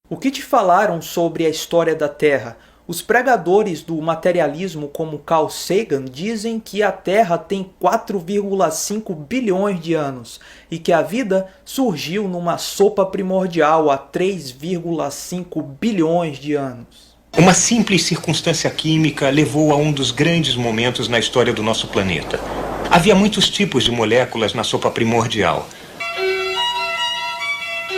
O que te falaram sobre a história da Terra? Os pregadores do materialismo como Carl Sagan dizem que a Terra tem 4,5 bilhões de anos e que a vida surgiu numa sopa primordial há 3,5 bilhões de anos. Uma simples circunstância química levou a um dos grandes momentos na história do nosso planeta. Havia muitos tipos de moléculas na sopa primordial.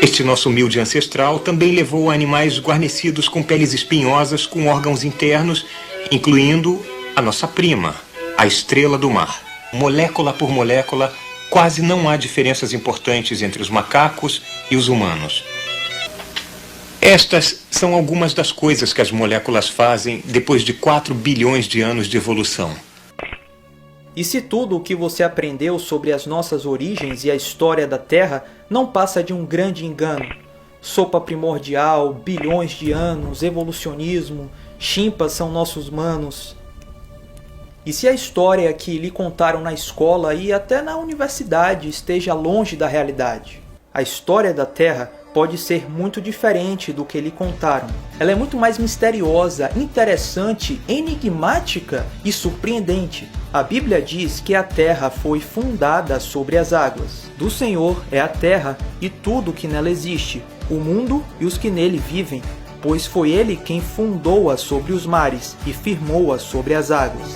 Este nosso humilde ancestral também levou a animais guarnecidos com peles espinhosas com órgãos internos, incluindo a nossa prima, a estrela do mar. Molécula por molécula, quase não há diferenças importantes entre os macacos e os humanos. Estas são algumas das coisas que as moléculas fazem depois de 4 bilhões de anos de evolução. E se tudo o que você aprendeu sobre as nossas origens e a história da Terra não passa de um grande engano? Sopa primordial, bilhões de anos, evolucionismo, chimpas são nossos manos. E se a história que lhe contaram na escola e até na universidade esteja longe da realidade? A história da Terra pode ser muito diferente do que lhe contaram. Ela é muito mais misteriosa, interessante, enigmática e surpreendente. A Bíblia diz que a Terra foi fundada sobre as águas. Do Senhor é a Terra e tudo que nela existe, o mundo e os que nele vivem, pois foi Ele quem fundou-a sobre os mares e firmou-a sobre as águas.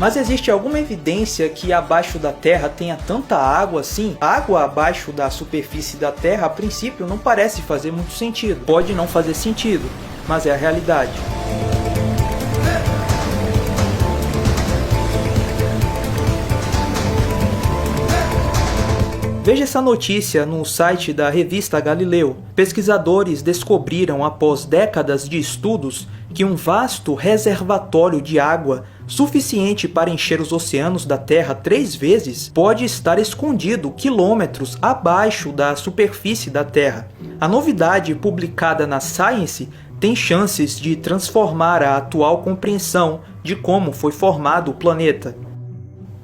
Mas existe alguma evidência que abaixo da Terra tenha tanta água assim? Água abaixo da superfície da Terra, a princípio, não parece fazer muito sentido. Pode não fazer sentido, mas é a realidade. Veja essa notícia no site da revista Galileu. Pesquisadores descobriram, após décadas de estudos, que um vasto reservatório de água, suficiente para encher os oceanos da Terra 3 vezes, pode estar escondido quilômetros abaixo da superfície da Terra. A novidade publicada na Science tem chances de transformar a atual compreensão de como foi formado o planeta.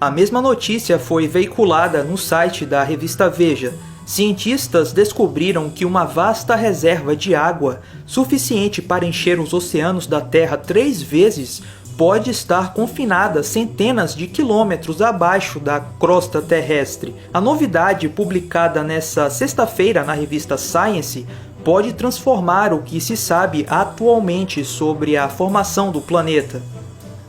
A mesma notícia foi veiculada no site da revista Veja. Cientistas descobriram que uma vasta reserva de água, suficiente para encher os oceanos da Terra 3 vezes, pode estar confinada centenas de quilômetros abaixo da crosta terrestre. A novidade publicada nesta sexta-feira na revista Science pode transformar o que se sabe atualmente sobre a formação do planeta.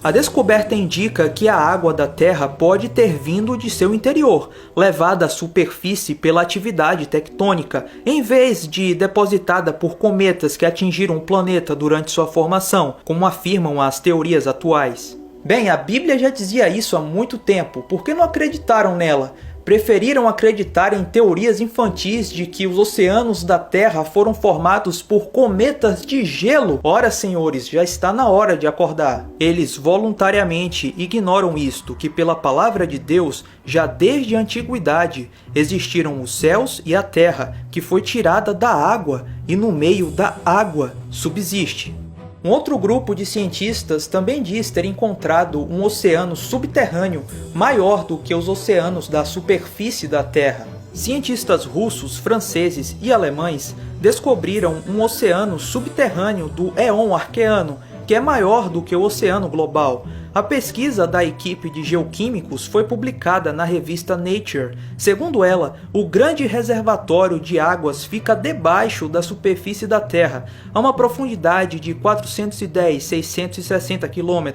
A descoberta indica que a água da Terra pode ter vindo de seu interior, levada à superfície pela atividade tectônica, em vez de depositada por cometas que atingiram o planeta durante sua formação, como afirmam as teorias atuais. Bem, a Bíblia já dizia isso há muito tempo, por que não acreditaram nela? Preferiram acreditar em teorias infantis de que os oceanos da Terra foram formados por cometas de gelo. Ora, senhores, já está na hora de acordar. Eles voluntariamente ignoram isto, que pela palavra de Deus, já desde a antiguidade, existiram os céus e a terra, que foi tirada da água, e no meio da água subsiste. Um outro grupo de cientistas também diz ter encontrado um oceano subterrâneo maior do que os oceanos da superfície da Terra. Cientistas russos, franceses e alemães descobriram um oceano subterrâneo do Éon Arqueano, que é maior do que o oceano global. A pesquisa da equipe de geoquímicos foi publicada na revista Nature. Segundo ela, o grande reservatório de águas fica debaixo da superfície da Terra, a uma profundidade de 410-660 km.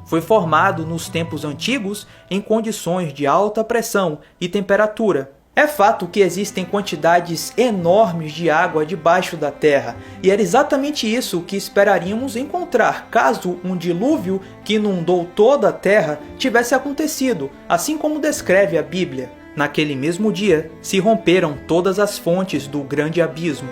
Foi formado nos tempos antigos em condições de alta pressão e temperatura. É fato que existem quantidades enormes de água debaixo da Terra, e era exatamente isso que esperaríamos encontrar caso um dilúvio que inundou toda a Terra tivesse acontecido, assim como descreve a Bíblia. Naquele mesmo dia, se romperam todas as fontes do grande abismo.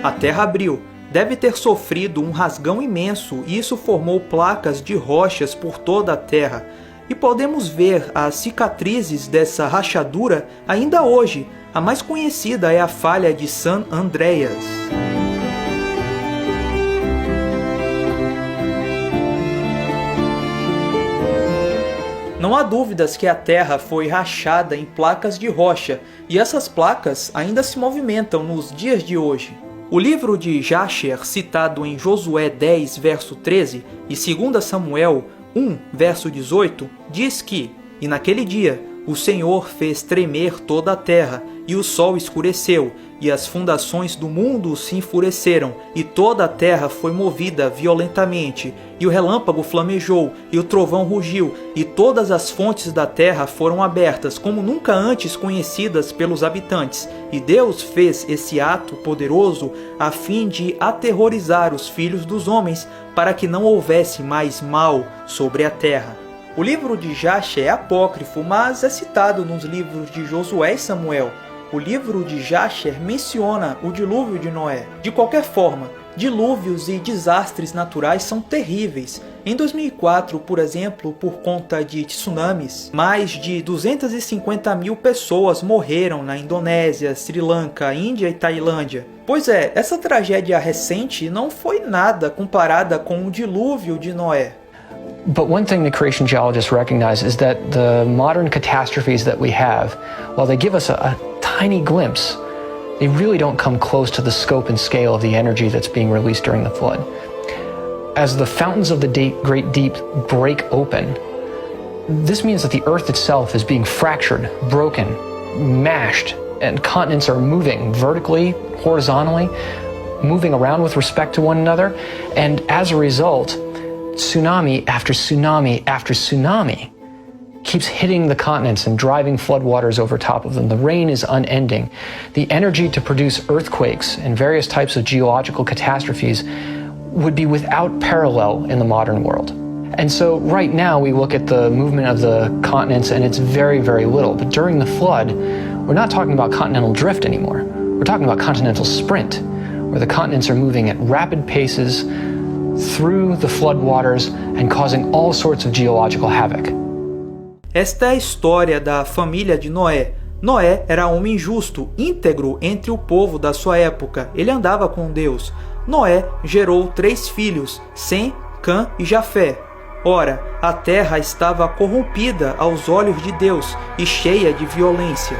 A Terra abriu. Deve ter sofrido um rasgão imenso e isso formou placas de rochas por toda a Terra. E podemos ver as cicatrizes dessa rachadura ainda hoje. A mais conhecida é a falha de San Andreas. Não Não há dúvidas que a Terra foi rachada em placas de rocha, e essas placas ainda se movimentam nos dias de hoje. O livro de Jasher, citado em Josué 10, verso 13, e 2 Samuel 1, verso 18, diz que, e naquele dia, o Senhor fez tremer toda a terra, e o sol escureceu, e as fundações do mundo se enfureceram, e toda a terra foi movida violentamente, e o relâmpago flamejou, e o trovão rugiu, e todas as fontes da terra foram abertas, como nunca antes conhecidas pelos habitantes. E Deus fez esse ato poderoso a fim de aterrorizar os filhos dos homens, para que não houvesse mais mal sobre a terra. O livro de Jasher é apócrifo, mas é citado nos livros de Josué e Samuel. O livro de Jasher menciona o dilúvio de Noé. De qualquer forma, dilúvios e desastres naturais são terríveis. Em 2004, por exemplo, por conta de tsunamis, mais de 250 mil pessoas morreram na Indonésia, Sri Lanka, Índia e Tailândia. Pois é, essa tragédia recente não foi nada comparada com o dilúvio de Noé. But one thing the creation geologists recognize is that the modern catastrophes that we have, while they give us a tiny glimpse, they really don't come close to the scope and scale of the energy that's being released during the flood. As the fountains of the great deep break open, this means that the earth itself is being fractured, broken, mashed, and continents are moving vertically, horizontally, moving around with respect to one another, and as a result, tsunami after tsunami after tsunami keeps hitting the continents and driving floodwaters over top of them. The rain is unending. The energy to produce earthquakes and various types of geological catastrophes would be without parallel in the modern world. And so right now we look at the movement of the continents and it's very, very little. But during the flood, we're not talking about continental drift anymore. We're talking about continental sprint, where the continents are moving at rapid paces through the floodwaters and causing all sorts of geological havoc. Esta é a história da família de Noé. Noé era homem justo, íntegro entre o povo da sua época. Ele andava com Deus. Noé gerou 3 filhos, Sem, Cã e Jafé. Ora, a terra estava corrompida aos olhos de Deus e cheia de violência.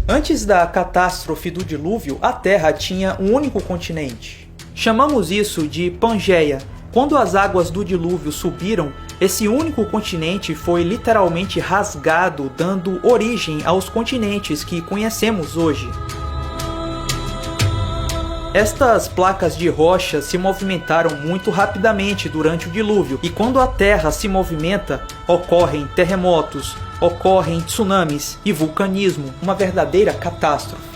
Antes da catástrofe do dilúvio, a Terra tinha um único continente. Chamamos isso de Pangeia. Quando as águas do dilúvio subiram, esse único continente foi literalmente rasgado, dando origem aos continentes que conhecemos hoje. Estas placas de rocha se movimentaram muito rapidamente durante o dilúvio, e quando a Terra se movimenta, ocorrem terremotos, ocorrem tsunamis e vulcanismo, uma verdadeira catástrofe.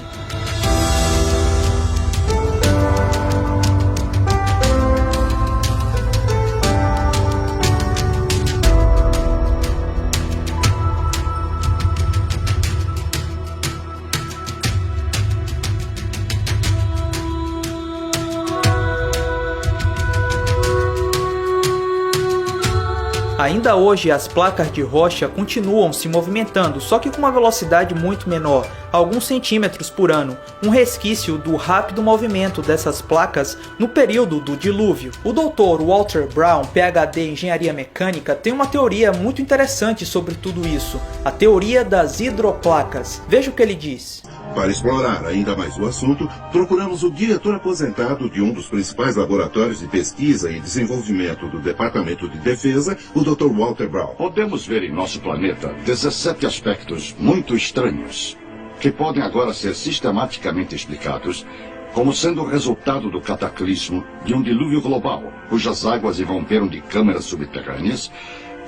Ainda hoje as placas de rocha continuam se movimentando, só que com uma velocidade muito menor, alguns centímetros por ano, um resquício do rápido movimento dessas placas no período do dilúvio. O Dr. Walter Brown, PhD em Engenharia Mecânica, tem uma teoria muito interessante sobre tudo isso, a teoria das hidroplacas. Veja o que ele diz. Para explorar ainda mais o assunto, procuramos o diretor aposentado de um dos principais laboratórios de pesquisa e desenvolvimento do Departamento de Defesa, o Dr. Walter Brown. Podemos ver em nosso planeta 17 aspectos muito estranhos, que podem agora ser sistematicamente explicados como sendo o resultado do cataclismo de um dilúvio global, cujas águas irromperam de câmeras subterrâneas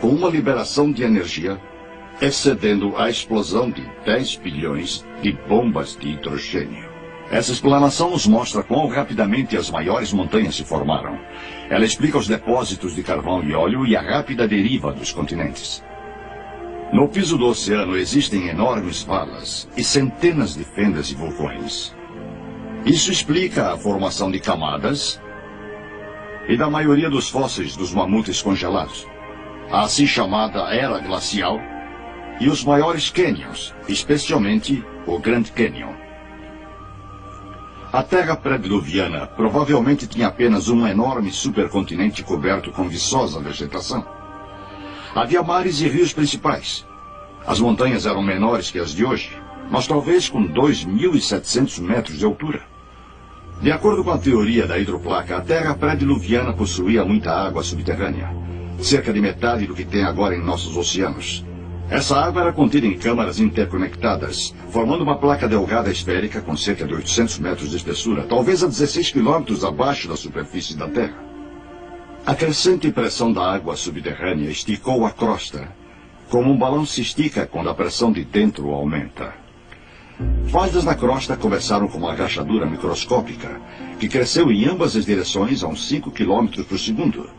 com uma liberação de energia excedendo a explosão de 10 bilhões de bombas de hidrogênio. Essa explanação nos mostra quão rapidamente as maiores montanhas se formaram. Ela explica os depósitos de carvão e óleo e a rápida deriva dos continentes. No piso do oceano existem enormes valas e centenas de fendas e vulcões. Isso explica a formação de camadas e da maioria dos fósseis dos mamutes congelados, a assim chamada Era Glacial, e os maiores cânions, especialmente o Grand Canyon. A Terra pré-diluviana provavelmente tinha apenas um enorme supercontinente coberto com viçosa vegetação. Havia mares e rios principais. As montanhas eram menores que as de hoje, mas talvez com 2.700 metros de altura. De acordo com a teoria da hidroplaca, a Terra pré-diluviana possuía muita água subterrânea, cerca de metade do que tem agora em nossos oceanos. Essa água era contida em câmaras interconectadas, formando uma placa delgada esférica com cerca de 800 metros de espessura, talvez a 16 quilômetros abaixo da superfície da Terra. A crescente pressão da água subterrânea esticou a crosta, como um balão se estica quando a pressão de dentro aumenta. Falhas na crosta começaram com uma rachadura microscópica, que cresceu em ambas as direções a uns 5 km por segundo.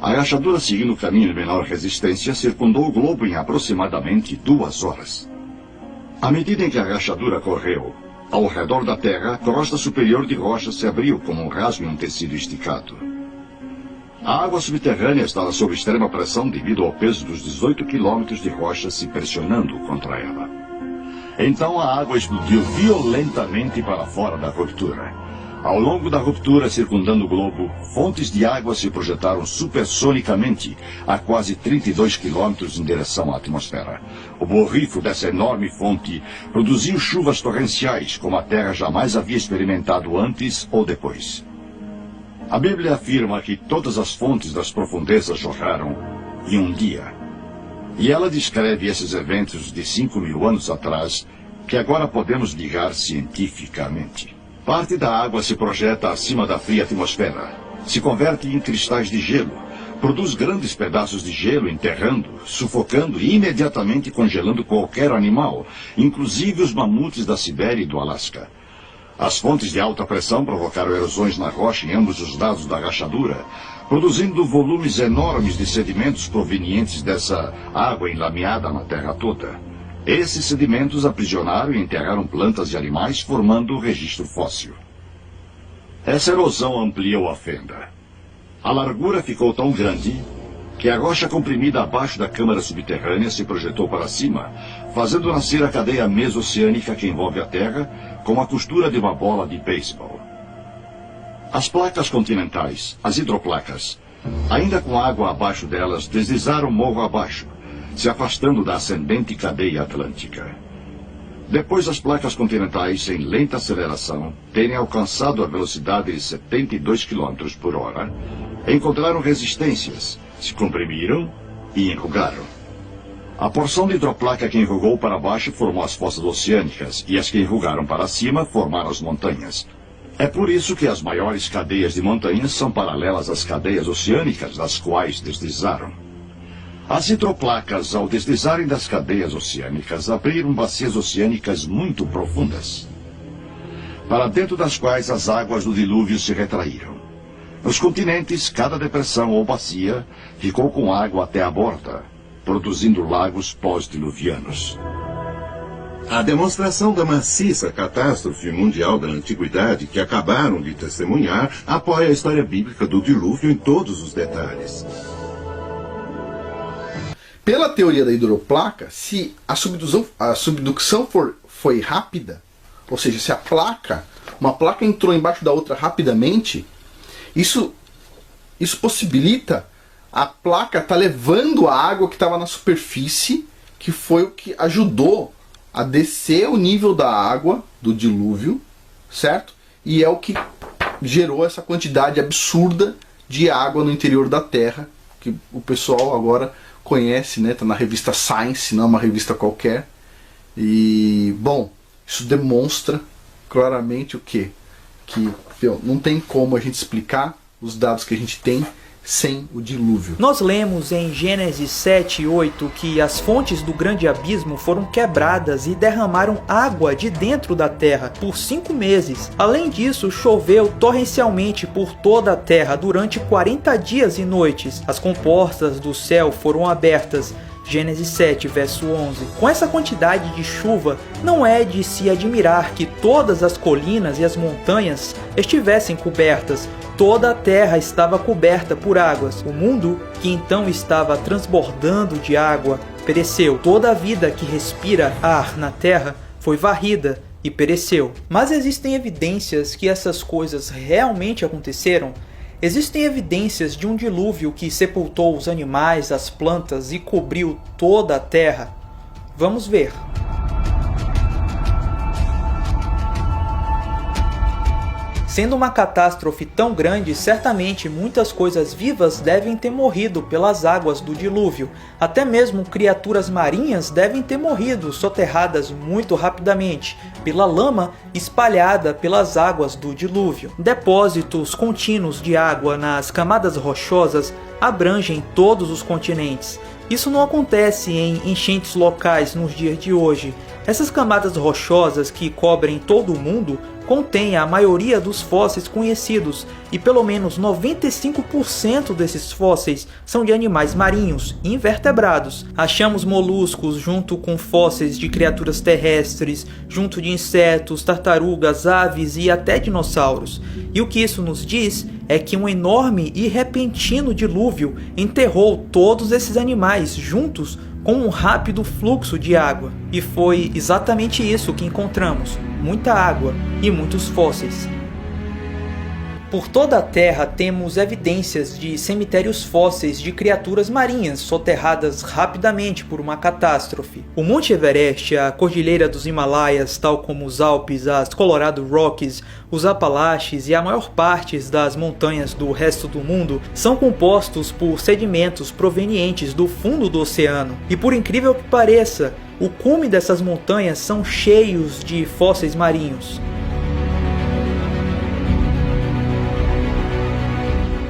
A rachadura, seguindo o caminho de menor resistência, circundou o globo em aproximadamente 2 horas. À medida em que a rachadura correu, ao redor da Terra, a crosta superior de rocha se abriu como um rasgo em um tecido esticado. A água subterrânea estava sob extrema pressão devido ao peso dos 18 quilômetros de rocha se pressionando contra ela. Então a água explodiu violentamente para fora da ruptura. Ao longo da ruptura circundando o globo, fontes de água se projetaram supersonicamente a quase 32 quilômetros em direção à atmosfera. O borrifo dessa enorme fonte produziu chuvas torrenciais como a Terra jamais havia experimentado antes ou depois. A Bíblia afirma que todas as fontes das profundezas jorraram em um dia. E ela descreve esses eventos de 5.000 anos atrás, que agora podemos ligar cientificamente. Parte da água se projeta acima da fria atmosfera, se converte em cristais de gelo, produz grandes pedaços de gelo enterrando, sufocando e imediatamente congelando qualquer animal, inclusive os mamutes da Sibéria e do Alasca. As fontes de alta pressão provocaram erosões na rocha em ambos os lados da rachadura, produzindo volumes enormes de sedimentos provenientes dessa água enlameada na terra toda. Esses sedimentos aprisionaram e enterraram plantas e animais, formando o registro fóssil. Essa erosão ampliou a fenda. A largura ficou tão grande que a rocha comprimida abaixo da câmara subterrânea se projetou para cima, fazendo nascer a cadeia mesoceânica que envolve a Terra, como a costura de uma bola de beisebol. As placas continentais, as hidroplacas, ainda com água abaixo delas, deslizaram morro abaixo, se afastando da ascendente cadeia atlântica. Depois as placas continentais, em lenta aceleração, terem alcançado a velocidade de 72 km por hora, encontraram resistências, se comprimiram e enrugaram. A porção de hidroplaca que enrugou para baixo formou as fossas oceânicas, e as que enrugaram para cima formaram as montanhas. É por isso que as maiores cadeias de montanhas são paralelas às cadeias oceânicas, das quais deslizaram. As hidroplacas, ao deslizarem das cadeias oceânicas, abriram bacias oceânicas muito profundas, para dentro das quais as águas do dilúvio se retraíram. Nos continentes, cada depressão ou bacia ficou com água até a borda, produzindo lagos pós-diluvianos. A demonstração da maciça catástrofe mundial da antiguidade que acabaram de testemunhar apoia a história bíblica do dilúvio em todos os detalhes. Pela teoria da hidroplaca, se a subducção foi rápida, ou seja, se uma placa entrou embaixo da outra rapidamente, isso possibilita a placa estar levando a água que estava na superfície, que foi o que ajudou a descer o nível da água do dilúvio, certo? E é o que gerou essa quantidade absurda de água no interior da Terra, que o pessoal agora conhece, né? Tá na revista Science, não é uma revista qualquer. E, bom, isso demonstra claramente o quê? Que não tem como a gente explicar os dados que a gente tem sem o dilúvio. Nós lemos em Gênesis 7 e 8 que as fontes do grande abismo foram quebradas e derramaram água de dentro da terra por 5 meses. Além disso, choveu torrencialmente por toda a terra durante 40 dias e noites. As comportas do céu foram abertas. Gênesis 7, verso 11. Com essa quantidade de chuva, não é de se admirar que todas as colinas e as montanhas estivessem cobertas. Toda a terra estava coberta por águas. O mundo, que então estava transbordando de água, pereceu. Toda a vida que respira ar na terra foi varrida e pereceu. Mas existem evidências que essas coisas realmente aconteceram? Existem evidências de um dilúvio que sepultou os animais, as plantas e cobriu toda a terra? Vamos ver. Sendo uma catástrofe tão grande, certamente muitas coisas vivas devem ter morrido pelas águas do dilúvio. Até mesmo criaturas marinhas devem ter morrido soterradas muito rapidamente pela lama espalhada pelas águas do dilúvio. Depósitos contínuos de água nas camadas rochosas abrangem todos os continentes. Isso não acontece em enchentes locais nos dias de hoje. Essas camadas rochosas que cobrem todo o mundo contém a maioria dos fósseis conhecidos e pelo menos 95% desses fósseis são de animais marinhos e invertebrados. Achamos moluscos junto com fósseis de criaturas terrestres, junto de insetos, tartarugas, aves e até dinossauros. E o que isso nos diz é que um enorme e repentino dilúvio enterrou todos esses animais juntos com um rápido fluxo de água. E foi exatamente isso que encontramos: muita água e muitos fósseis. Por toda a Terra temos evidências de cemitérios fósseis de criaturas marinhas soterradas rapidamente por uma catástrofe. O Monte Everest, a Cordilheira dos Himalaias, tal como os Alpes, as Colorado Rockies, os Apalaches e a maior parte das montanhas do resto do mundo são compostos por sedimentos provenientes do fundo do oceano. E por incrível que pareça, o cume dessas montanhas são cheios de fósseis marinhos.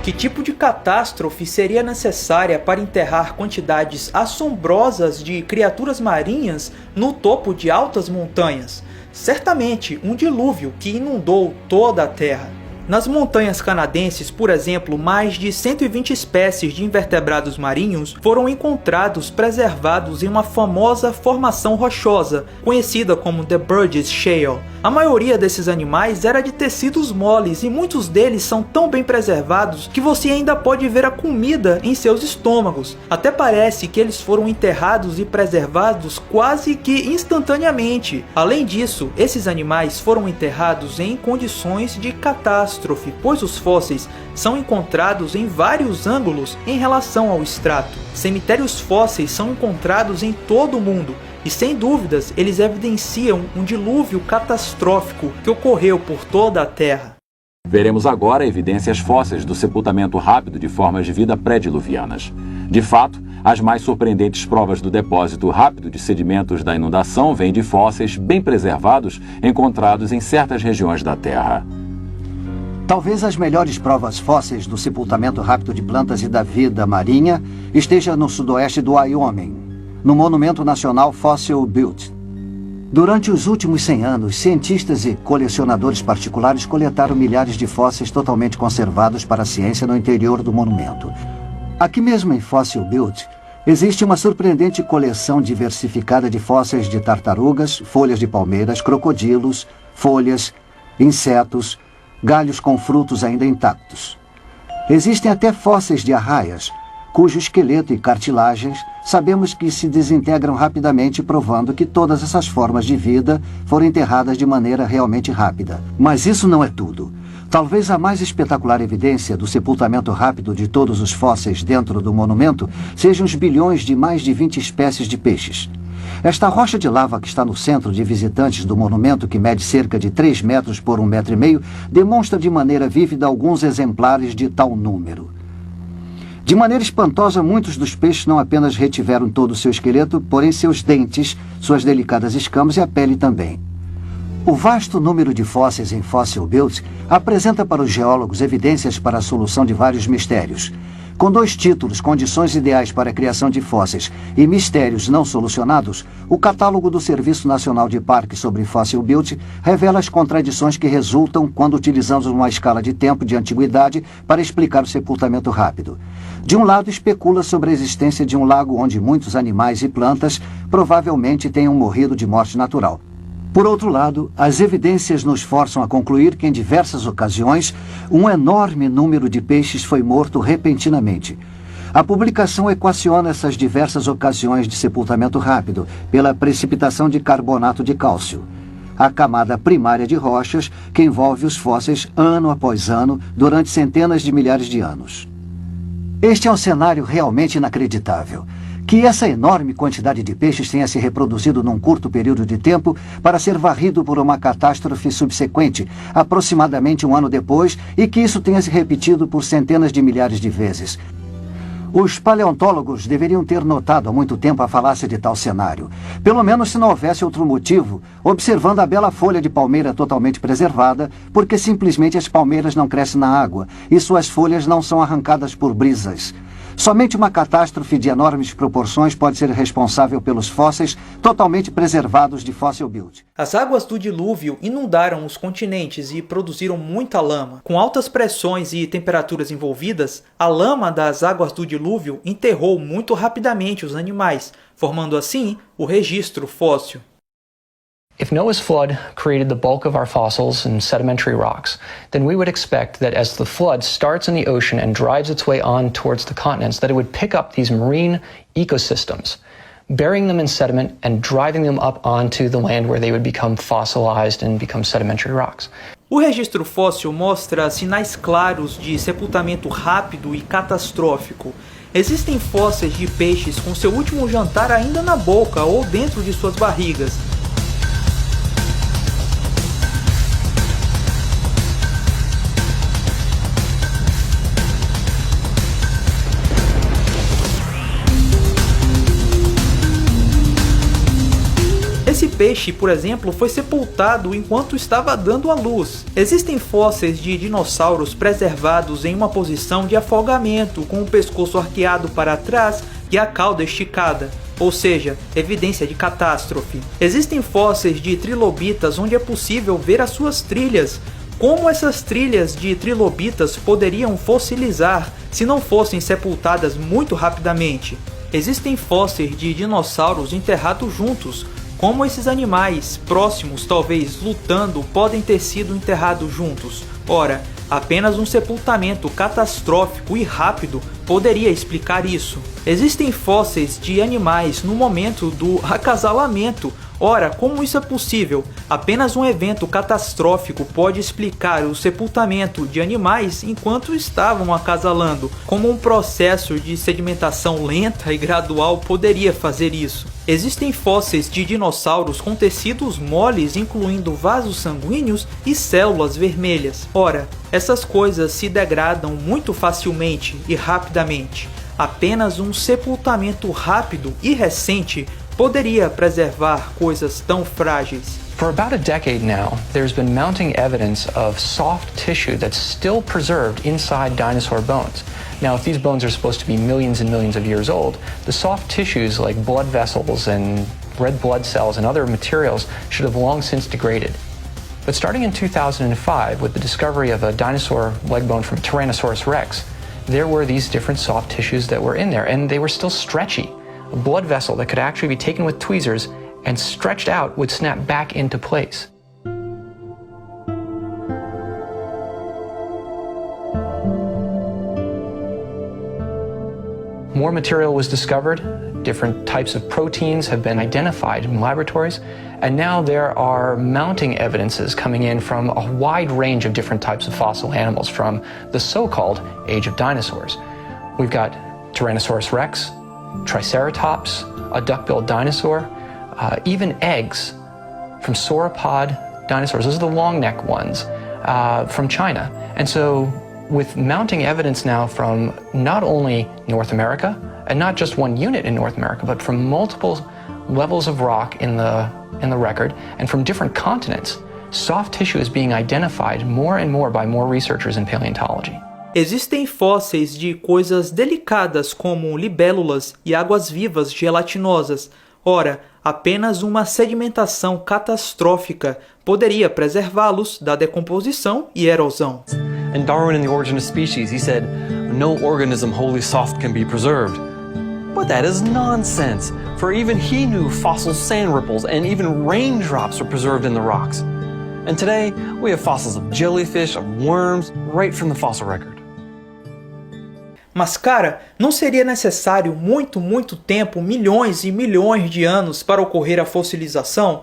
Que tipo de catástrofe seria necessária para enterrar quantidades assombrosas de criaturas marinhas no topo de altas montanhas? Certamente um dilúvio que inundou toda a Terra. Nas montanhas canadenses, por exemplo, mais de 120 espécies de invertebrados marinhos foram encontrados preservados em uma famosa formação rochosa, conhecida como The Burgess Shale. A maioria desses animais era de tecidos moles e muitos deles são tão bem preservados que você ainda pode ver a comida em seus estômagos. Até parece que eles foram enterrados e preservados quase que instantaneamente. Além disso, esses animais foram enterrados em condições de catástrofe, pois os fósseis são encontrados em vários ângulos em relação ao estrato. Cemitérios fósseis são encontrados em todo o mundo, e sem dúvidas eles evidenciam um dilúvio catastrófico que ocorreu por toda a Terra. Veremos agora evidências fósseis do sepultamento rápido de formas de vida pré-diluvianas. De fato, as mais surpreendentes provas do depósito rápido de sedimentos da inundação vêm de fósseis bem preservados encontrados em certas regiões da Terra. Talvez as melhores provas fósseis do sepultamento rápido de plantas e da vida marinha esteja no sudoeste do Wyoming, no Monumento Nacional Fossil Butte. Durante os últimos 100 anos, cientistas e colecionadores particulares coletaram milhares de fósseis totalmente conservados para a ciência no interior do monumento. Aqui mesmo em Fossil Butte, existe uma surpreendente coleção diversificada de fósseis de tartarugas, folhas de palmeiras, crocodilos, folhas, insetos, galhos com frutos ainda intactos. Existem até fósseis de arraias, cujo esqueleto e cartilagens sabemos que se desintegram rapidamente, provando que todas essas formas de vida foram enterradas de maneira realmente rápida. Mas isso não é tudo. Talvez a mais espetacular evidência do sepultamento rápido de todos os fósseis dentro do monumento sejam os bilhões de mais de 20 espécies de peixes. Esta rocha de lava que está no centro de visitantes do monumento, que mede cerca de 3 metros por 1,5 metros, demonstra de maneira vívida alguns exemplares de tal número. De maneira espantosa, muitos dos peixes não apenas retiveram todo o seu esqueleto, porém seus dentes, suas delicadas escamas e a pele também. O vasto número de fósseis em Fossil Butte apresenta para os geólogos evidências para a solução de vários mistérios. Com 2 títulos, Condições Ideais para a Criação de Fósseis e Mistérios Não Solucionados, o catálogo do Serviço Nacional de Parques sobre Fossil Butte revela as contradições que resultam quando utilizamos uma escala de tempo de antiguidade para explicar o sepultamento rápido. De um lado, especula sobre a existência de um lago onde muitos animais e plantas provavelmente tenham morrido de morte natural. Por outro lado, as evidências nos forçam a concluir que em diversas ocasiões um enorme número de peixes foi morto repentinamente. A publicação equaciona essas diversas ocasiões de sepultamento rápido pela precipitação de carbonato de cálcio. a camada primária de rochas que envolve os fósseis ano após ano durante centenas de milhares de anos. Este é um cenário realmente inacreditável. Que essa enorme quantidade de peixes tenha se reproduzido num curto período de tempo para ser varrido por uma catástrofe subsequente, aproximadamente um ano depois, e que isso tenha se repetido por centenas de milhares de vezes. Os paleontólogos deveriam ter notado há muito tempo a falácia de tal cenário. Pelo menos se não houvesse outro motivo, observando a bela folha de palmeira totalmente preservada, porque simplesmente as palmeiras não crescem na água e suas folhas não são arrancadas por brisas. Somente uma catástrofe de enormes proporções pode ser responsável pelos fósseis totalmente preservados de Fossil Butte. As águas do dilúvio inundaram os continentes e produziram muita lama. Com altas pressões e temperaturas envolvidas, a lama das águas do dilúvio enterrou muito rapidamente os animais, formando assim o registro fóssil. If Noah's flood created the bulk of our fossils and sedimentary rocks, then we would expect that as the flood starts in the ocean and drives its way on towards the continents, that it would pick up these marine ecosystems, burying them in sediment and driving them up onto the land where they would become fossilized and become sedimentary rocks. O registro fóssil mostra sinais claros de sepultamento rápido e catastrófico. Existem fósseis de peixes com seu último jantar ainda na boca ou dentro de suas barrigas. Esse peixe, por exemplo, foi sepultado enquanto estava dando à luz. Existem fósseis de dinossauros preservados em uma posição de afogamento, com o pescoço arqueado para trás e a cauda esticada, ou seja, evidência de catástrofe. Existem fósseis de trilobitas onde é possível ver as suas trilhas. Como essas trilhas de trilobitas poderiam fossilizar se não fossem sepultadas muito rapidamente? Existem fósseis de dinossauros enterrados juntos. Como esses animais, próximos talvez lutando, podem ter sido enterrados juntos? Ora, apenas um sepultamento catastrófico e rápido poderia explicar isso. Existem fósseis de animais no momento do acasalamento. Ora, como isso é possível? Apenas um evento catastrófico pode explicar o sepultamento de animais enquanto estavam acasalando. Como um processo de sedimentação lenta e gradual poderia fazer isso? Existem fósseis de dinossauros com tecidos moles, incluindo vasos sanguíneos e células vermelhas. Ora, essas coisas se degradam muito facilmente e rapidamente. Apenas um sepultamento rápido e recente poderia preservar coisas tão frágeis. For about a decade now, there's been mounting evidence of soft tissue that's still preserved inside dinosaur bones. Now, if these bones are supposed to be millions and millions of years old, the soft tissues like blood vessels and red blood cells and other materials should have long since degraded. But starting in 2005, with the discovery of a dinosaur leg bone from Tyrannosaurus rex, there were these different soft tissues that were in there, and they were still stretchy. A blood vessel that could actually be taken with tweezers and stretched out would snap back into place. More material was discovered, different types of proteins have been identified in laboratories, and now there are mounting evidences coming in from a wide range of different types of fossil animals from the so-called Age of Dinosaurs. We've got Tyrannosaurus rex, Triceratops, a duck-billed dinosaur, even eggs from sauropod dinosaurs. Those are the long-neck ones from China. And so with mounting evidence now from not only North America, and not just one unit in North America, but from multiple levels of rock in the record, and from different continents, soft tissue is being identified more and more by more researchers in paleontology. Existem fósseis de coisas delicadas como libélulas e águas-vivas gelatinosas. Ora, apenas uma sedimentação catastrófica poderia preservá-los da decomposição e erosão. And Darwin, in The Origin of Species, he said, "No organism wholly soft can be preserved." But that is nonsense, for even he knew fossil sand ripples and even raindrops were preserved in the rocks. And today, we have fossils of jellyfish, of worms, right from the fossil record. Mas cara, não seria necessário muito tempo, milhões e milhões de anos para ocorrer a fossilização?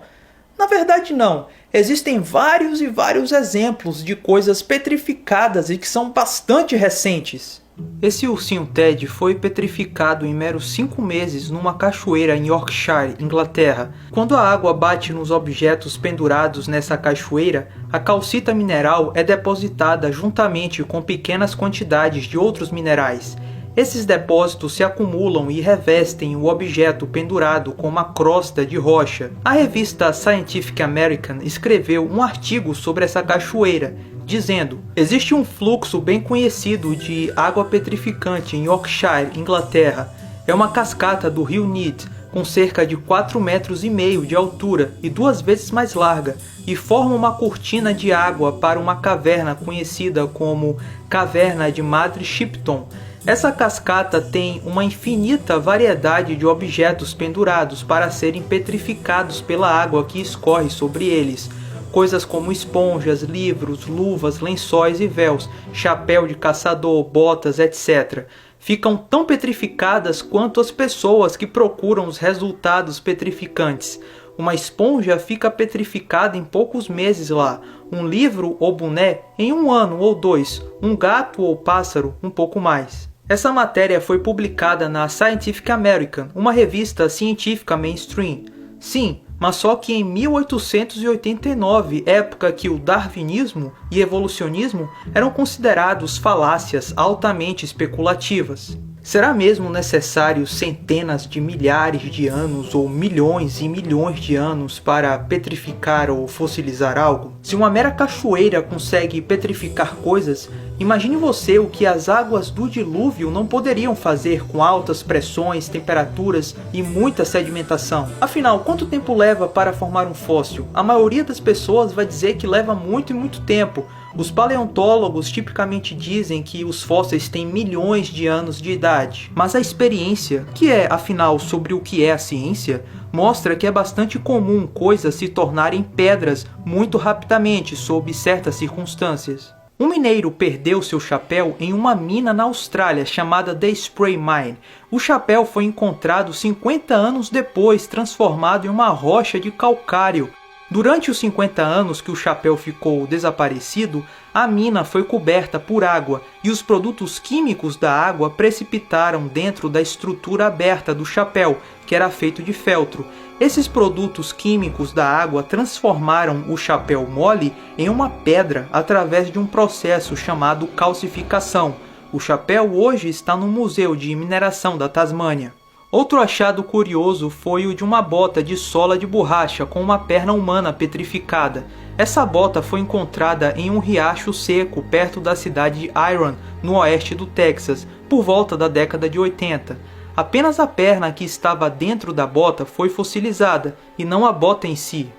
Na verdade não, existem vários e vários exemplos de coisas petrificadas e que são bastante recentes. Esse ursinho Ted foi petrificado em meros 5 meses numa cachoeira em Yorkshire, Inglaterra. Quando a água bate nos objetos pendurados nessa cachoeira, a calcita mineral é depositada juntamente com pequenas quantidades de outros minerais. Esses depósitos se acumulam e revestem o objeto pendurado com uma crosta de rocha. A revista Scientific American escreveu um artigo sobre essa cachoeira, dizendo: existe um fluxo bem conhecido de água petrificante em Yorkshire, Inglaterra. É uma cascata do rio Nid, com cerca de 4,5 metros de altura e 2 vezes mais larga, e forma uma cortina de água para uma caverna conhecida como Caverna de Madre Shipton. Essa cascata tem uma infinita variedade de objetos pendurados para serem petrificados pela água que escorre sobre eles. Coisas como esponjas, livros, luvas, lençóis e véus, chapéu de caçador, botas, etc. Ficam tão petrificadas quanto as pessoas que procuram os resultados petrificantes. Uma esponja fica petrificada em poucos meses lá, um livro ou boné em 1 ano ou 2, um gato ou pássaro um pouco mais. Essa matéria foi publicada na Scientific American, uma revista científica mainstream. Sim, mas só que em 1889, época que o darwinismo e evolucionismo eram considerados falácias altamente especulativas. Será mesmo necessário centenas de milhares de anos ou milhões e milhões de anos para petrificar ou fossilizar algo? Se uma mera cachoeira consegue petrificar coisas, imagine você o que as águas do dilúvio não poderiam fazer com altas pressões, temperaturas e muita sedimentação. Afinal, quanto tempo leva para formar um fóssil? A maioria das pessoas vai dizer que leva muito e muito tempo. Os paleontólogos tipicamente dizem que os fósseis têm milhões de anos de idade. Mas a experiência, que é afinal sobre o que é a ciência, mostra que é bastante comum coisas se tornarem pedras muito rapidamente sob certas circunstâncias. Um mineiro perdeu seu chapéu em uma mina na Austrália chamada The Spray Mine. O chapéu foi encontrado 50 anos depois, transformado em uma rocha de calcário. Durante os 50 anos que o chapéu ficou desaparecido, a mina foi coberta por água e os produtos químicos da água precipitaram dentro da estrutura aberta do chapéu, que era feito de feltro. Esses produtos químicos da água transformaram o chapéu mole em uma pedra através de um processo chamado calcificação. O chapéu hoje está no Museu de Mineração da Tasmânia. Outro achado curioso foi o de uma bota de sola de borracha com uma perna humana petrificada. Essa bota foi encontrada em um riacho seco perto da cidade de Iron, no oeste do Texas, por volta da década de 80. Apenas a perna que estava dentro da bota foi fossilizada, e não a bota em si,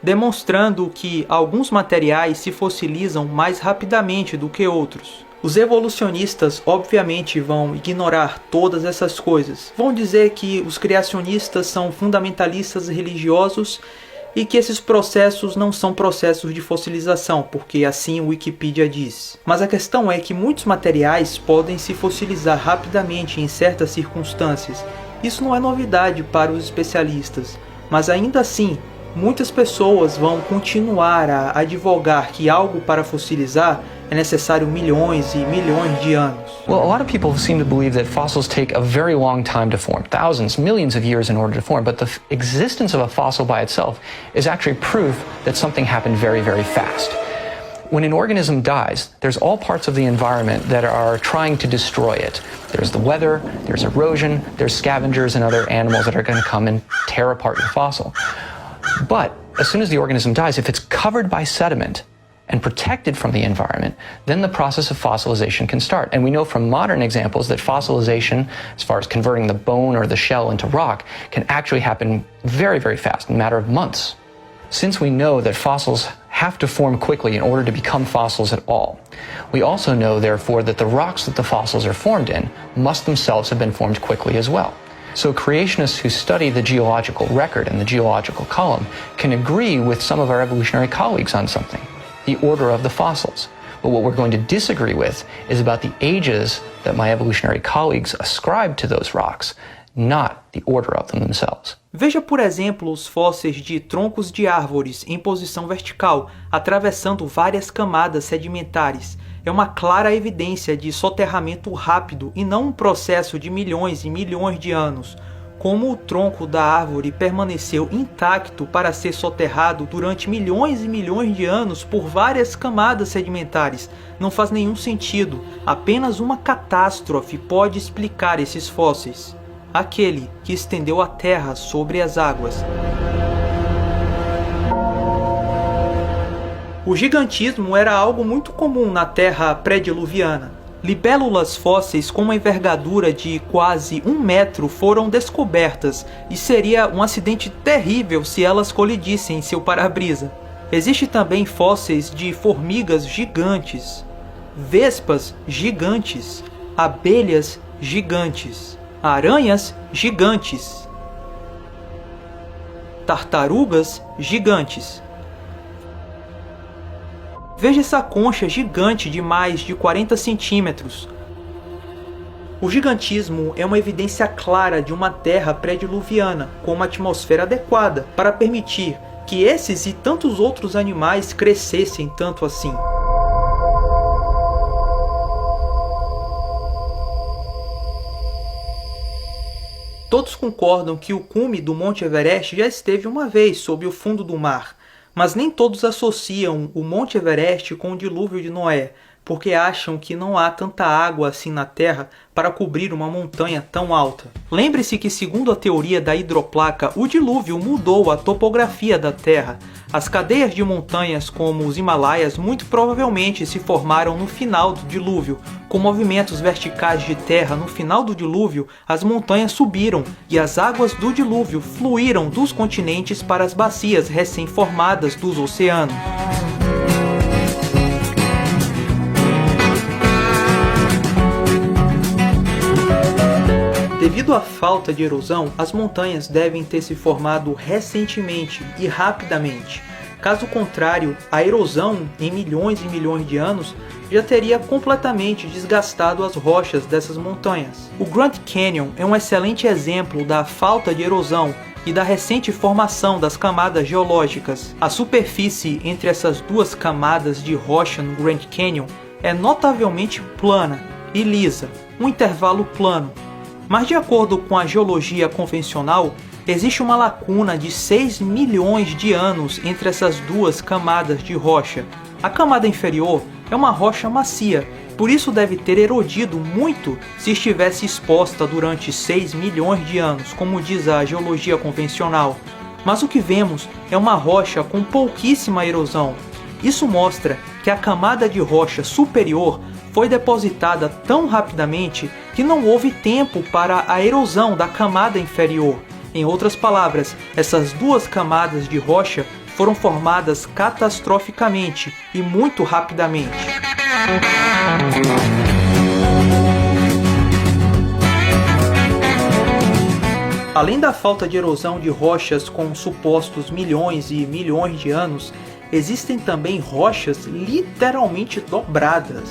demonstrando que alguns materiais se fossilizam mais rapidamente do que outros. Os evolucionistas obviamente vão ignorar todas essas coisas. Vão dizer que os criacionistas são fundamentalistas religiosos e que esses processos não são processos de fossilização, porque assim o Wikipedia diz. Mas a questão é que muitos materiais podem se fossilizar rapidamente em certas circunstâncias. Isso não é novidade para os especialistas, mas ainda assim, muitas pessoas vão continuar a advogar que algo para fossilizar é necessário milhões e milhões de anos. Well, a lot of people seem to believe that fossils take a very long time to form, thousands, millions of years in order to form, but the existence of a fossil by itself is actually proof that something happened very, very fast. When an organism dies, there's all parts of the environment that are trying to destroy it. There's the weather, there's erosion, there's scavengers and other animals that are going to come and tear apart your fossil. But as soon as the organism dies, if it's covered by sediment and protected from the environment, then the process of fossilization can start. And we know from modern examples that fossilization, as far as converting the bone or the shell into rock, can actually happen very, very fast, in a matter of months. Since we know that fossils have to form quickly in order to become fossils at all, we also know, therefore, that the rocks that the fossils are formed in must themselves have been formed quickly as well. So creationists who study the geological record and the geological column can agree with some of our evolutionary colleagues on something, the order of the fossils. But what we're going to disagree with is about the ages that my evolutionary colleagues ascribe to those rocks, not the order of them themselves. Veja, por exemplo, os fósseis de troncos de árvores em posição vertical, atravessando várias camadas sedimentares. É uma clara evidência de soterramento rápido e não um processo de milhões e milhões de anos. Como o tronco da árvore permaneceu intacto para ser soterrado durante milhões e milhões de anos por várias camadas sedimentares, não faz nenhum sentido. Apenas uma catástrofe pode explicar esses fósseis. Aquele que estendeu a terra sobre as águas. O gigantismo era algo muito comum na Terra pré-diluviana. Libélulas fósseis com uma envergadura de quase 1 metro foram descobertas e seria um acidente terrível se elas colidissem em seu para-brisa. Existem também fósseis de formigas gigantes, vespas gigantes, abelhas gigantes, aranhas gigantes, tartarugas gigantes. Veja essa concha gigante de mais de 40 centímetros. O gigantismo é uma evidência clara de uma Terra pré-diluviana com uma atmosfera adequada para permitir que esses e tantos outros animais crescessem tanto assim. Todos concordam que o cume do Monte Everest já esteve uma vez sob o fundo do mar. Mas nem todos associam o Monte Everest com o dilúvio de Noé, porque acham que não há tanta água assim na Terra para cobrir uma montanha tão alta. Lembre-se que, segundo a teoria da hidroplaca, o dilúvio mudou a topografia da Terra. As cadeias de montanhas como os Himalaias muito provavelmente se formaram no final do dilúvio. Com movimentos verticais de terra no final do dilúvio, as montanhas subiram e as águas do dilúvio fluíram dos continentes para as bacias recém-formadas dos oceanos. Devido à falta de erosão, as montanhas devem ter se formado recentemente e rapidamente. Caso contrário, a erosão, em milhões e milhões de anos, já teria completamente desgastado as rochas dessas montanhas. O Grand Canyon é um excelente exemplo da falta de erosão e da recente formação das camadas geológicas. A superfície entre essas duas camadas de rocha no Grand Canyon é notavelmente plana e lisa, um intervalo plano. Mas de acordo com a geologia convencional, existe uma lacuna de 6 milhões de anos entre essas duas camadas de rocha. A camada inferior é uma rocha macia, por isso deve ter erodido muito se estivesse exposta durante 6 milhões de anos, como diz a geologia convencional. Mas o que vemos é uma rocha com pouquíssima erosão. Isso mostra que a camada de rocha superior foi depositada tão rapidamente que não houve tempo para a erosão da camada inferior. Em outras palavras, essas duas camadas de rocha foram formadas catastroficamente e muito rapidamente. Além da falta de erosão de rochas com supostos milhões e milhões de anos, existem também rochas literalmente dobradas.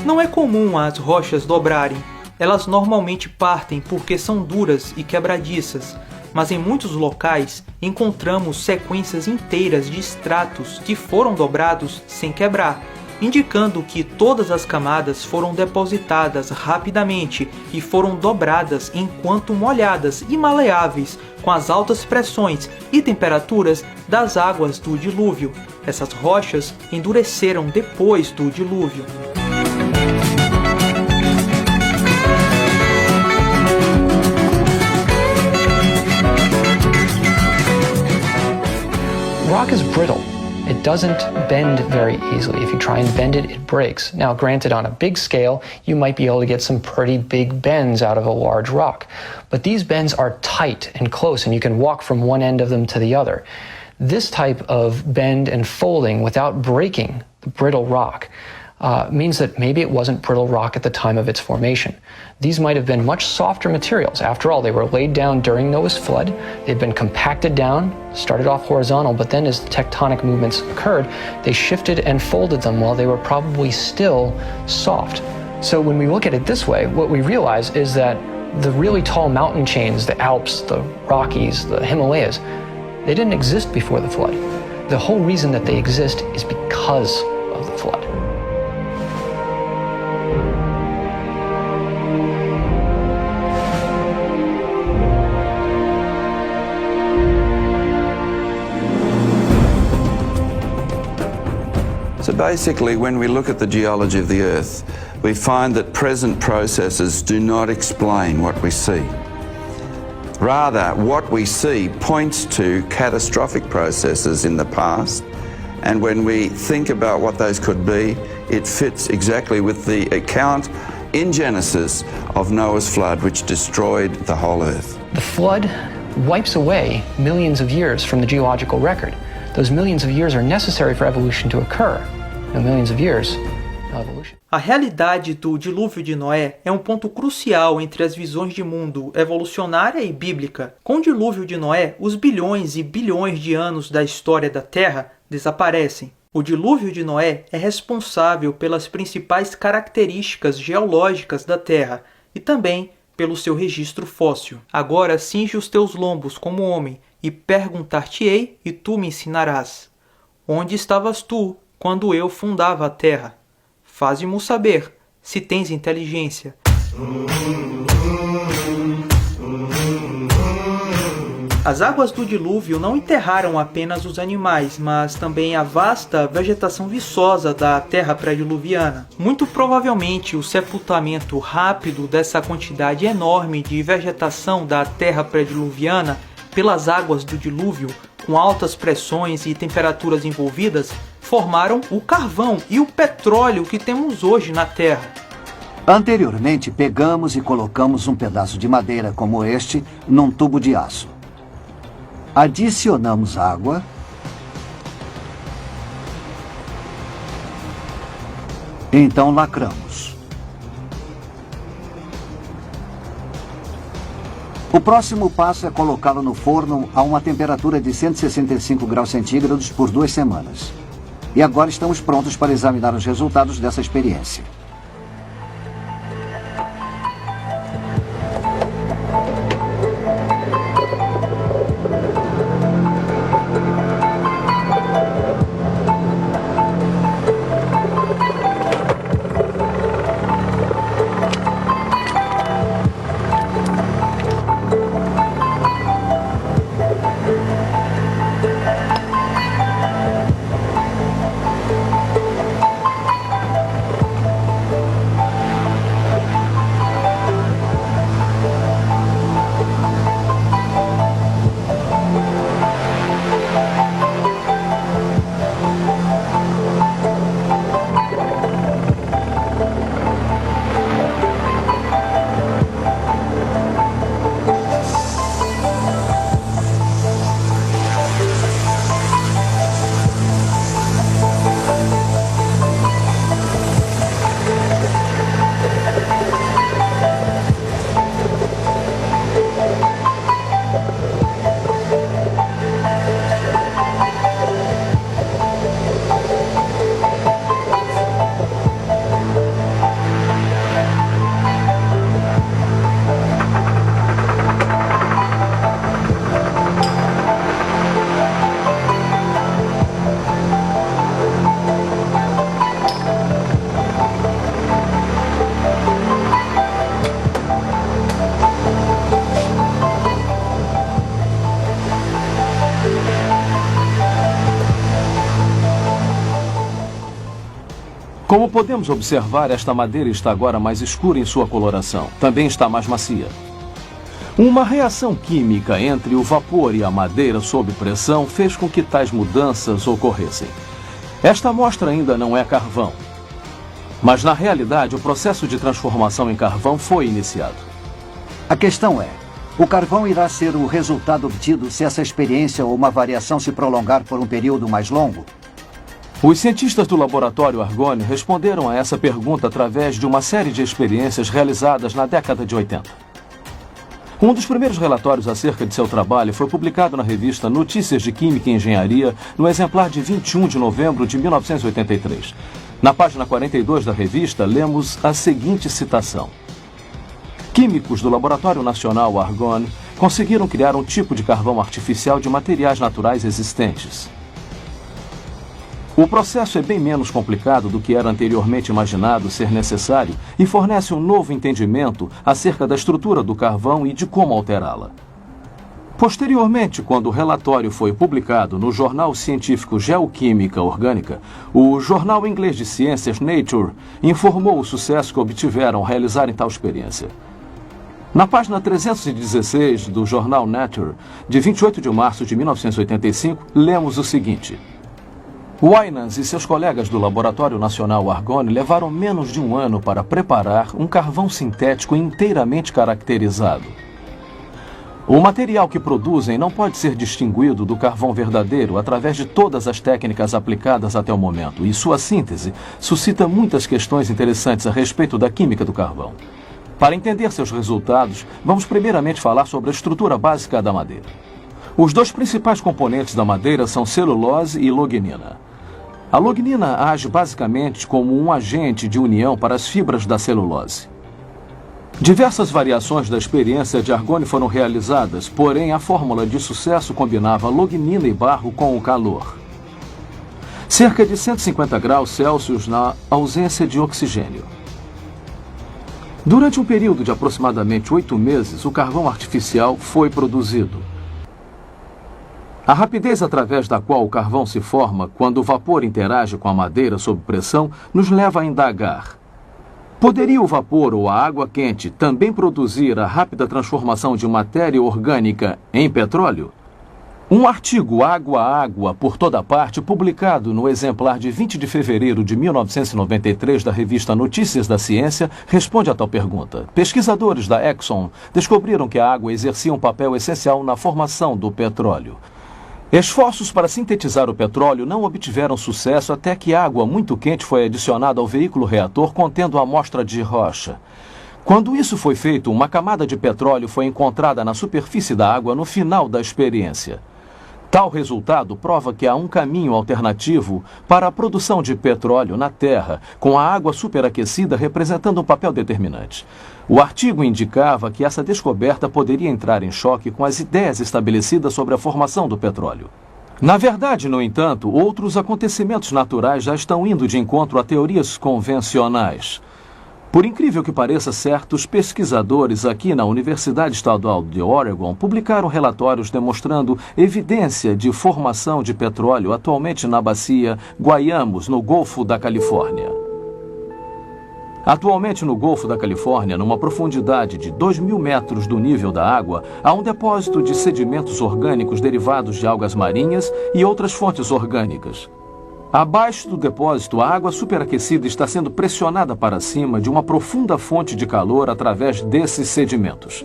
Não é comum as rochas dobrarem. Elas normalmente partem porque são duras e quebradiças, mas em muitos locais encontramos sequências inteiras de estratos que foram dobrados sem quebrar, indicando que todas as camadas foram depositadas rapidamente e foram dobradas enquanto molhadas e maleáveis com as altas pressões e temperaturas das águas do dilúvio. Essas rochas endureceram depois do dilúvio. Rock is brittle. It doesn't bend very easily. If you try and bend it, it breaks. Now, granted, on a big scale, you might be able to get some pretty big bends out of a large rock. But these bends are tight and close, and you can walk from one end of them to the other. This type of bend and folding without breaking the brittle rock means that maybe it wasn't brittle rock at the time of its formation. These might have been much softer materials. After all, they were laid down during Noah's flood. They've been compacted down, started off horizontal, but then as the tectonic movements occurred, they shifted and folded them while they were probably still soft. So when we look at it this way, what we realize is that The really tall mountain chains, the Alps, the Rockies, the Himalayas, they didn't exist before the flood. The whole reason that they exist is because of the flood. So basically, when we look at the geology of the Earth, we find that present processes do not explain what we see. Rather, what we see points to catastrophic processes in the past, and when we think about what those could be, it fits exactly with the account in Genesis of Noah's flood, which destroyed the whole Earth. The flood wipes away millions of years from the geological record. Those millions of years are necessary for evolution to occur. No millions of years, no evolution. A realidade do dilúvio de Noé é um ponto crucial entre as visões de mundo evolucionária e bíblica. Com o dilúvio de Noé, os bilhões e bilhões de anos da história da Terra desaparecem. O dilúvio de Noé é responsável pelas principais características geológicas da Terra e também pelo seu registro fóssil. Agora cinge os teus lombos como homem e perguntar-te-ei e tu me ensinarás. Onde estavas tu quando eu fundava a terra? Faze-mo saber, se tens inteligência. As águas do dilúvio não enterraram apenas os animais, mas também a vasta vegetação viçosa da terra pré-diluviana. Muito provavelmente o sepultamento rápido dessa quantidade enorme de vegetação da terra pré-diluviana pelas águas do dilúvio, com altas pressões e temperaturas envolvidas, formaram o carvão e o petróleo que temos hoje na Terra. Anteriormente, pegamos e colocamos um pedaço de madeira como este num tubo de aço. Adicionamos água. Então lacramos. O próximo passo é colocá-lo no forno a uma temperatura de 165 graus centígrados por 2 semanas. E agora estamos prontos para examinar os resultados dessa experiência. Como podemos observar, esta madeira está agora mais escura em sua coloração. Também está mais macia. Uma reação química entre o vapor e a madeira sob pressão fez com que tais mudanças ocorressem. Esta amostra ainda não é carvão. Mas, na realidade, o processo de transformação em carvão foi iniciado. A questão é, o carvão irá ser o resultado obtido se essa experiência ou uma variação se prolongar por um período mais longo? Os cientistas do laboratório Argonne responderam a essa pergunta através de uma série de experiências realizadas na década de 80. Um dos primeiros relatórios acerca de seu trabalho foi publicado na revista Notícias de Química e Engenharia, no exemplar de 21 de novembro de 1983. Na página 42 da revista, lemos a seguinte citação. Químicos do Laboratório Nacional Argonne conseguiram criar um tipo de carvão artificial de materiais naturais existentes. O processo é bem menos complicado do que era anteriormente imaginado ser necessário e fornece um novo entendimento acerca da estrutura do carvão e de como alterá-la. Posteriormente, quando o relatório foi publicado no jornal científico Geoquímica Orgânica, o jornal inglês de ciências Nature informou o sucesso que obtiveram ao realizarem tal experiência. Na página 316 do jornal Nature, de 28 de março de 1985, lemos o seguinte: Winans e seus colegas do Laboratório Nacional Argonne levaram menos de um ano para preparar um carvão sintético inteiramente caracterizado. O material que produzem não pode ser distinguido do carvão verdadeiro através de todas as técnicas aplicadas até o momento, e sua síntese suscita muitas questões interessantes a respeito da química do carvão. Para entender seus resultados, vamos primeiramente falar sobre a estrutura básica da madeira. Os dois principais componentes da madeira são celulose e lognina. A lognina age basicamente como um agente de união para as fibras da celulose. Diversas variações da experiência de Argonne foram realizadas, porém a fórmula de sucesso combinava lognina e barro com o calor. Cerca de 150 graus Celsius na ausência de oxigênio. Durante um período de aproximadamente 8 meses, o carvão artificial foi produzido. A rapidez através da qual o carvão se forma quando o vapor interage com a madeira sob pressão nos leva a indagar. Poderia o vapor ou a água quente também produzir a rápida transformação de matéria orgânica em petróleo? Um artigo Água a Água por toda parte, publicado no exemplar de 20 de fevereiro de 1993 da revista Notícias da Ciência, responde a tal pergunta. Pesquisadores da Exxon descobriram que a água exercia um papel essencial na formação do petróleo. Esforços para sintetizar o petróleo não obtiveram sucesso até que água muito quente foi adicionada ao veículo reator contendo a amostra de rocha. Quando isso foi feito, uma camada de petróleo foi encontrada na superfície da água no final da experiência. Tal resultado prova que há um caminho alternativo para a produção de petróleo na Terra, com a água superaquecida representando um papel determinante. O artigo indicava que essa descoberta poderia entrar em choque com as ideias estabelecidas sobre a formação do petróleo. Na verdade, no entanto, outros acontecimentos naturais já estão indo de encontro a teorias convencionais. Por incrível que pareça, certos pesquisadores aqui na Universidade Estadual de Oregon publicaram relatórios demonstrando evidência de formação de petróleo atualmente na bacia Guayamos, no Golfo da Califórnia. Atualmente no Golfo da Califórnia, numa profundidade de 2.000 metros do nível da água, há um depósito de sedimentos orgânicos derivados de algas marinhas e outras fontes orgânicas. Abaixo do depósito, a água superaquecida está sendo pressionada para cima de uma profunda fonte de calor através desses sedimentos.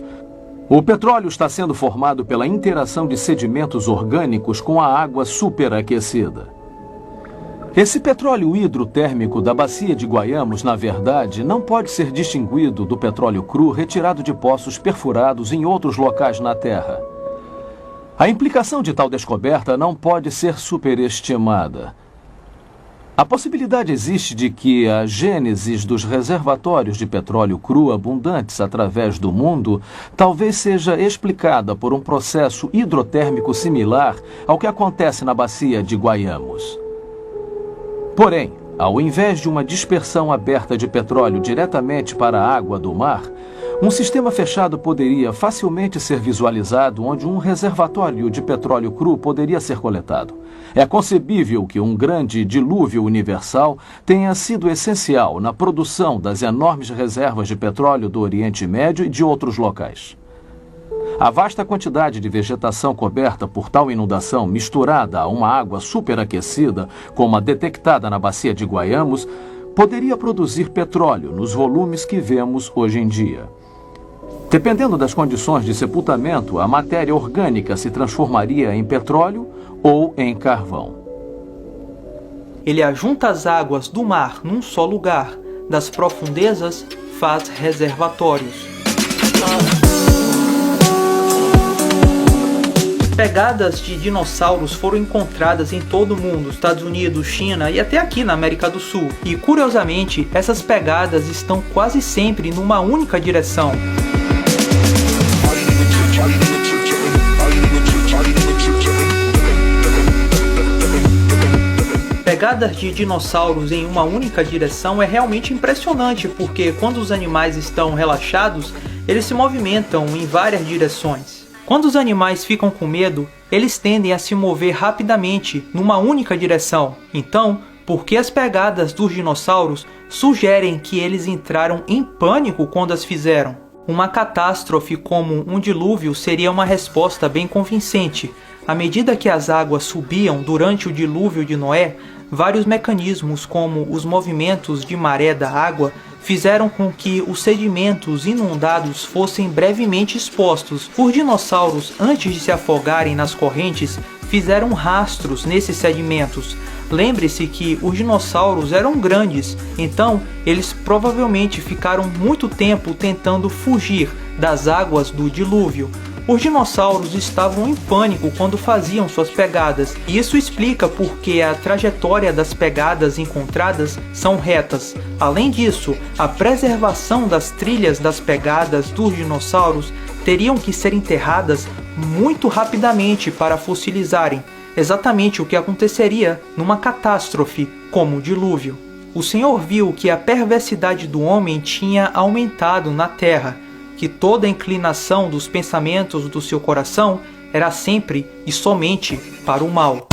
O petróleo está sendo formado pela interação de sedimentos orgânicos com a água superaquecida. Esse petróleo hidrotérmico da bacia de Guayamos, na verdade, não pode ser distinguido do petróleo cru retirado de poços perfurados em outros locais na Terra. A implicação de tal descoberta não pode ser superestimada. A possibilidade existe de que a gênese dos reservatórios de petróleo cru abundantes através do mundo talvez seja explicada por um processo hidrotérmico similar ao que acontece na bacia de Guayamos. Porém, ao invés de uma dispersão aberta de petróleo diretamente para a água do mar, um sistema fechado poderia facilmente ser visualizado onde um reservatório de petróleo cru poderia ser coletado. É concebível que um grande dilúvio universal tenha sido essencial na produção das enormes reservas de petróleo do Oriente Médio e de outros locais. A vasta quantidade de vegetação coberta por tal inundação, misturada a uma água superaquecida, como a detectada na bacia de Guayamos, poderia produzir petróleo nos volumes que vemos hoje em dia. Dependendo das condições de sepultamento, a matéria orgânica se transformaria em petróleo ou em carvão. Ele ajunta as águas do mar num só lugar, das profundezas faz reservatórios. Pegadas de dinossauros foram encontradas em todo o mundo, Estados Unidos, China e até aqui na América do Sul. E curiosamente, essas pegadas estão quase sempre numa única direção. pegadas de dinossauros em uma única direção é realmente impressionante, porque quando os animais estão relaxados, eles se movimentam em várias direções. Quando os animais ficam com medo, eles tendem a se mover rapidamente numa única direção. Então, por que as pegadas dos dinossauros sugerem que eles entraram em pânico quando as fizeram? Uma catástrofe como um dilúvio seria uma resposta bem convincente. À medida que as águas subiam durante o dilúvio de Noé, vários mecanismos como os movimentos de maré da água fizeram com que os sedimentos inundados fossem brevemente expostos. Os dinossauros, antes de se afogarem nas correntes, fizeram rastros nesses sedimentos. Lembre-se que os dinossauros eram grandes, então eles provavelmente ficaram muito tempo tentando fugir das águas do dilúvio. Os dinossauros estavam em pânico quando faziam suas pegadas, e isso explica porque a trajetória das pegadas encontradas são retas. Além disso, a preservação das trilhas das pegadas dos dinossauros teriam que ser enterradas muito rapidamente para fossilizarem, exatamente o que aconteceria numa catástrofe como o dilúvio. O Senhor viu que a perversidade do homem tinha aumentado na terra, que toda a inclinação dos pensamentos do seu coração era sempre e somente para o mal.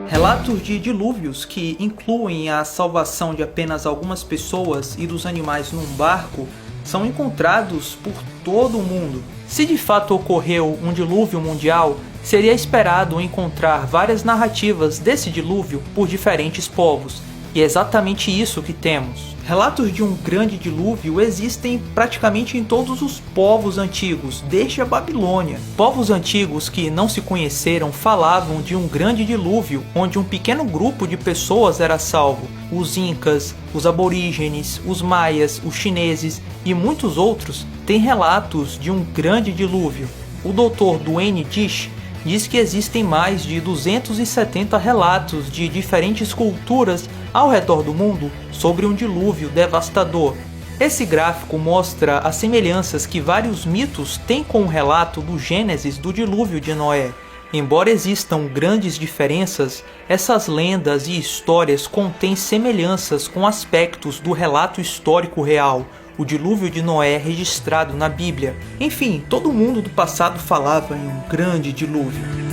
Relatos de dilúvios que incluem a salvação de apenas algumas pessoas e dos animais num barco são encontrados por todo o mundo. Se de fato ocorreu um dilúvio mundial, seria esperado encontrar várias narrativas desse dilúvio por diferentes povos. E é exatamente isso que temos. Relatos de um grande dilúvio existem praticamente em todos os povos antigos, desde a Babilônia. Povos antigos que não se conheceram falavam de um grande dilúvio, onde um pequeno grupo de pessoas era salvo. Os incas, os aborígenes, os maias, os chineses e muitos outros têm relatos de um grande dilúvio. O Dr. Duane Dish diz que existem mais de 270 relatos de diferentes culturas ao redor do mundo sobre um dilúvio devastador. Esse gráfico mostra as semelhanças que vários mitos têm com o relato do Gênesis do dilúvio de Noé. Embora existam grandes diferenças, essas lendas e histórias contêm semelhanças com aspectos do relato histórico real, o dilúvio de Noé registrado na Bíblia. Enfim, todo mundo do passado falava em um grande dilúvio.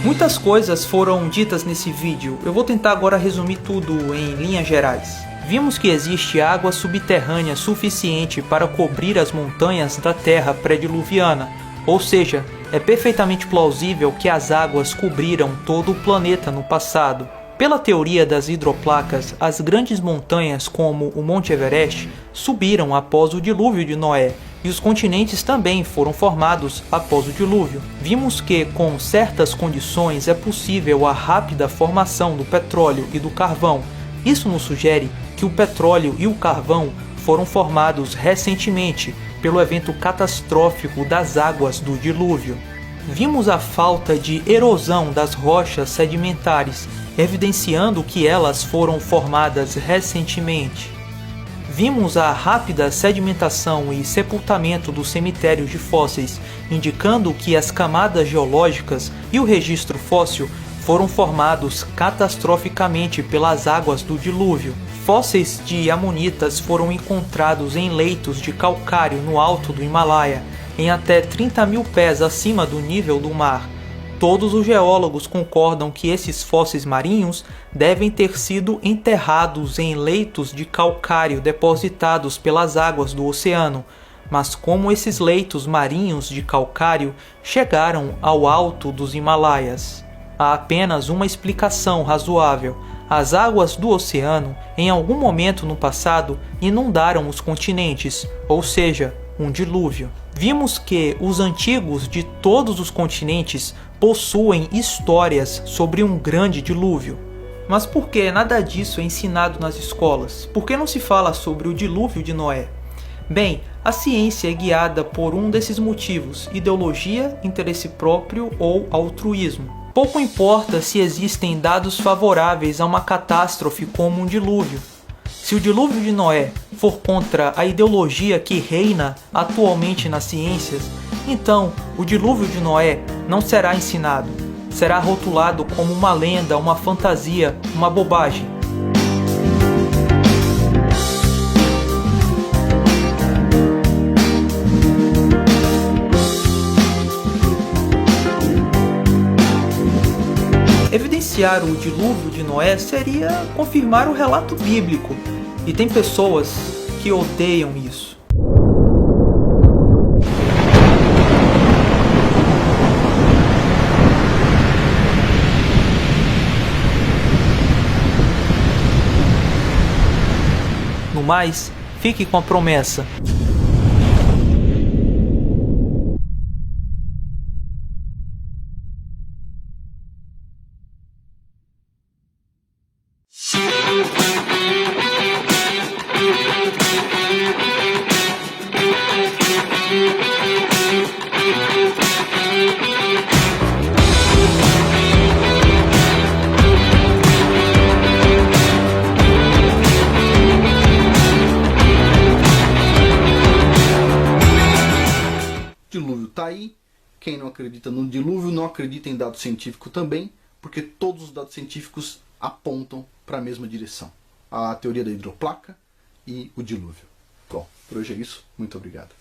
Muitas coisas foram ditas nesse vídeo, eu vou tentar agora resumir tudo em linhas gerais. Vimos que existe água subterrânea suficiente para cobrir as montanhas da Terra pré-diluviana, ou seja, é perfeitamente plausível que as águas cobriram todo o planeta no passado. Pela teoria das hidroplacas, as grandes montanhas como o Monte Everest subiram após o dilúvio de Noé, e os continentes também foram formados após o dilúvio. Vimos que, com certas condições, é possível a rápida formação do petróleo e do carvão. Isso nos sugere que o petróleo e o carvão foram formados recentemente pelo evento catastrófico das águas do dilúvio. Vimos a falta de erosão das rochas sedimentares, evidenciando que elas foram formadas recentemente. Vimos a rápida sedimentação e sepultamento dos cemitérios de fósseis, indicando que as camadas geológicas e o registro fóssil foram formados catastroficamente pelas águas do dilúvio. Fósseis de amonitas foram encontrados em leitos de calcário no alto do Himalaia, em até 30 mil pés acima do nível do mar. Todos os geólogos concordam que esses fósseis marinhos devem ter sido enterrados em leitos de calcário depositados pelas águas do oceano, mas como esses leitos marinhos de calcário chegaram ao alto dos Himalaias? Há apenas uma explicação razoável: as águas do oceano, em algum momento no passado, inundaram os continentes, ou seja, um dilúvio. Vimos que os antigos de todos os continentes possuem histórias sobre um grande dilúvio. Mas por que nada disso é ensinado nas escolas? Por que não se fala sobre o dilúvio de Noé? Bem, a ciência é guiada por um desses motivos: ideologia, interesse próprio ou altruísmo. Pouco importa se existem dados favoráveis a uma catástrofe como um dilúvio. Se o dilúvio de Noé for contra a ideologia que reina atualmente nas ciências, Então, o dilúvio de Noé não será ensinado, será rotulado como uma lenda, uma fantasia, uma bobagem. Evidenciar o dilúvio de Noé seria confirmar o relato bíblico, e tem pessoas que odeiam isso. No mais, fique com a promessa. Dilúvio tá aí. Quem não acredita no dilúvio não acredita em dado científico também, porque todos os dados científicos apontam para a mesma direção. A teoria da hidroplaca e o dilúvio. Bom, por hoje é isso. Muito obrigado.